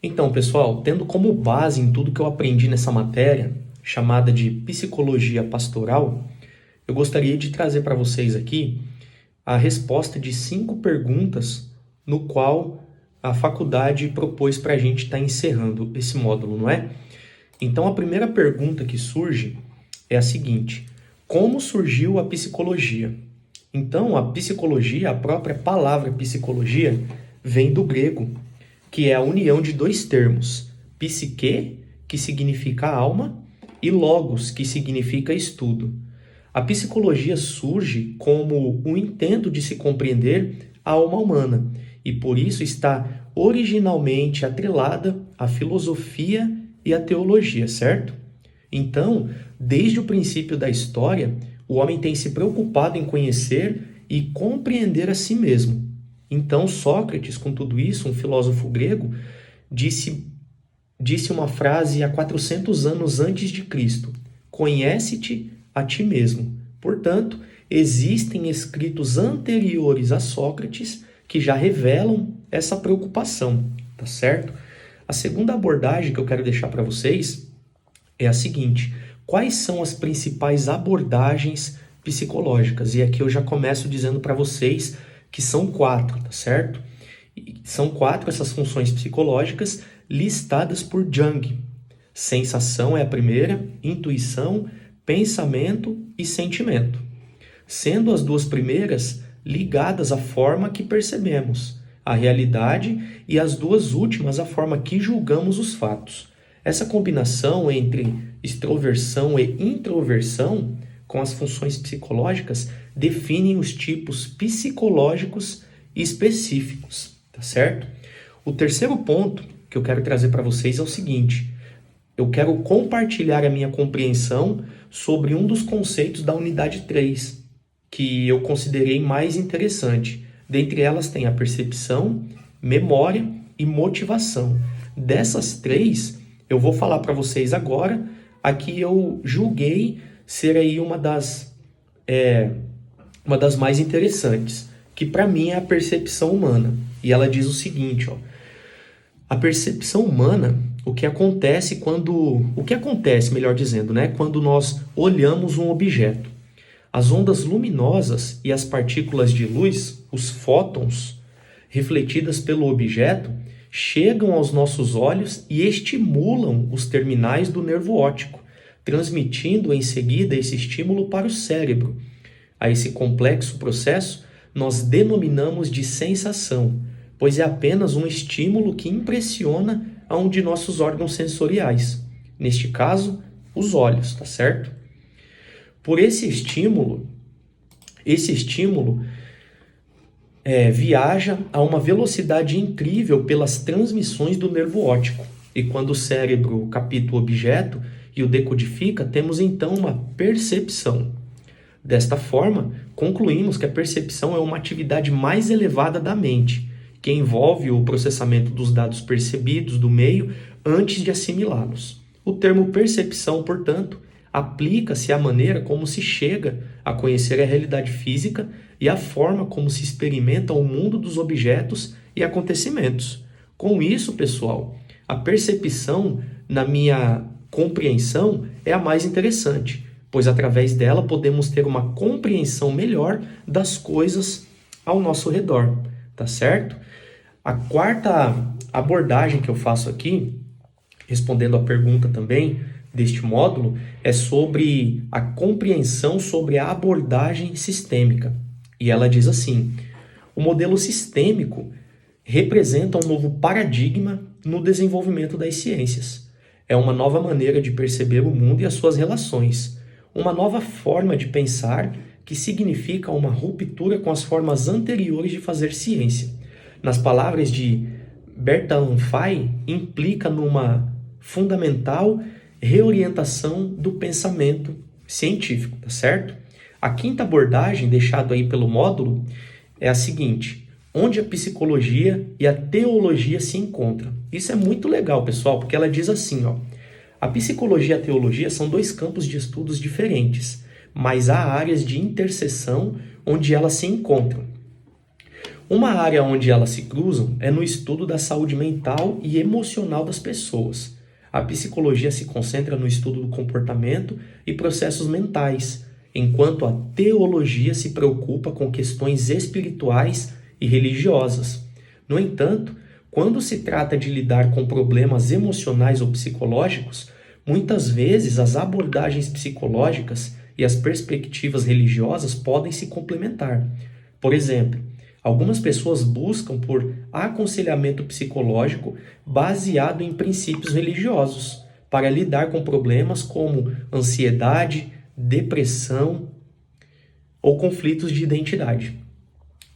Então, pessoal, tendo como base em tudo que eu aprendi nessa matéria, chamada de psicologia pastoral, eu gostaria de trazer para vocês aqui a resposta de 5 perguntas no qual a faculdade propôs para a gente estar encerrando esse módulo, não é? Então, a primeira pergunta que surge é a seguinte: como surgiu a psicologia? Então, a psicologia, a própria palavra psicologia, vem do grego, que é a união de dois termos, psique, que significa alma, e logos, que significa estudo. A psicologia surge como um intento de se compreender a alma humana, e por isso está originalmente atrelada à filosofia e à teologia, certo? Então, desde o princípio da história, o homem tem se preocupado em conhecer e compreender a si mesmo. Então, Sócrates, com tudo isso, um filósofo grego, disse uma frase há 400 anos antes de Cristo: conhece-te a ti mesmo. Portanto, existem escritos anteriores a Sócrates que já revelam essa preocupação, tá certo? A segunda abordagem que eu quero deixar para vocês é a seguinte: quais são as principais abordagens psicológicas? E aqui eu já começo dizendo para vocês que são 4, tá certo? E são 4 essas funções psicológicas listadas por Jung. Sensação é a primeira, intuição, pensamento e sentimento. Sendo as 2 primeiras ligadas à forma que percebemos a realidade e as 2 últimas à forma que julgamos os fatos. Essa combinação entre extroversão e introversão com as funções psicológicas definem os tipos psicológicos específicos, tá certo? O terceiro ponto que eu quero trazer para vocês é o seguinte: eu quero compartilhar a minha compreensão sobre um dos conceitos da unidade 3, que eu considerei mais interessante. Dentre elas tem a percepção, memória e motivação. Dessas 3, eu vou falar para vocês agora a que eu julguei ser aí uma das mais interessantes, que para mim é a percepção humana. E ela diz o seguinte, ó: a percepção humana, o que acontece, melhor dizendo, né, quando nós olhamos um objeto. As ondas luminosas e as partículas de luz, os fótons, refletidas pelo objeto, chegam aos nossos olhos e estimulam os terminais do nervo óptico, transmitindo em seguida esse estímulo para o cérebro. A esse complexo processo nós denominamos de sensação, pois é apenas um estímulo que impressiona a um de nossos órgãos sensoriais, neste caso, os olhos, tá certo? Por esse estímulo viaja a uma velocidade incrível pelas transmissões do nervo óptico. E quando o cérebro capta o objeto e o decodifica, temos então uma percepção. Desta forma, concluímos que a percepção é uma atividade mais elevada da mente, que envolve o processamento dos dados percebidos do meio antes de assimilá-los. O termo percepção, portanto, aplica-se à maneira como se chega a conhecer a realidade física e a forma como se experimenta o mundo dos objetos e acontecimentos. Com isso, pessoal, a percepção, na minha compreensão, é a mais interessante, pois através dela podemos ter uma compreensão melhor das coisas ao nosso redor, tá certo? A quarta abordagem que eu faço aqui, respondendo à pergunta também deste módulo, é sobre a compreensão sobre a abordagem sistêmica. E ela diz assim: o modelo sistêmico representa um novo paradigma no desenvolvimento das ciências. É uma nova maneira de perceber o mundo e as suas relações, uma nova forma de pensar que significa uma ruptura com as formas anteriores de fazer ciência. Nas palavras de Bertalan Fay, implica numa fundamental reorientação do pensamento científico, tá certo? A quinta abordagem, deixada aí pelo módulo, é a seguinte: onde a psicologia e a teologia se encontram. Isso é muito legal, pessoal, porque ela diz assim, ó: a psicologia e a teologia são 2 campos de estudos diferentes, mas há áreas de interseção onde elas se encontram. Uma área onde elas se cruzam é no estudo da saúde mental e emocional das pessoas. A psicologia se concentra no estudo do comportamento e processos mentais, enquanto a teologia se preocupa com questões espirituais e religiosas. No entanto, quando se trata de lidar com problemas emocionais ou psicológicos, muitas vezes as abordagens psicológicas e as perspectivas religiosas podem se complementar. Por exemplo, algumas pessoas buscam por aconselhamento psicológico baseado em princípios religiosos para lidar com problemas como ansiedade, depressão ou conflitos de identidade.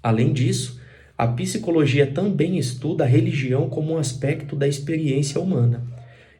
Além disso, a psicologia também estuda a religião como um aspecto da experiência humana.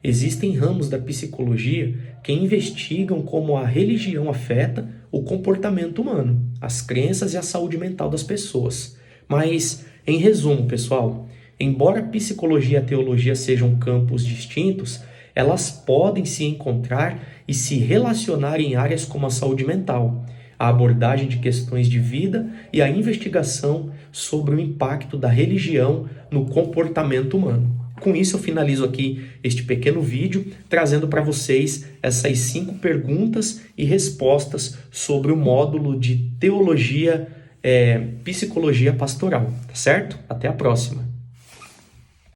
Existem ramos da psicologia que investigam como a religião afeta o comportamento humano, as crenças e a saúde mental das pessoas. Mas, em resumo, pessoal, embora a psicologia e a teologia sejam campos distintos, elas podem se encontrar e se relacionar em áreas como a saúde mental, a abordagem de questões de vida e a investigação sobre o impacto da religião no comportamento humano. Com isso, eu finalizo aqui este pequeno vídeo, trazendo para vocês essas 5 perguntas e respostas sobre o módulo de teologia, psicologia pastoral, tá certo? Até a próxima!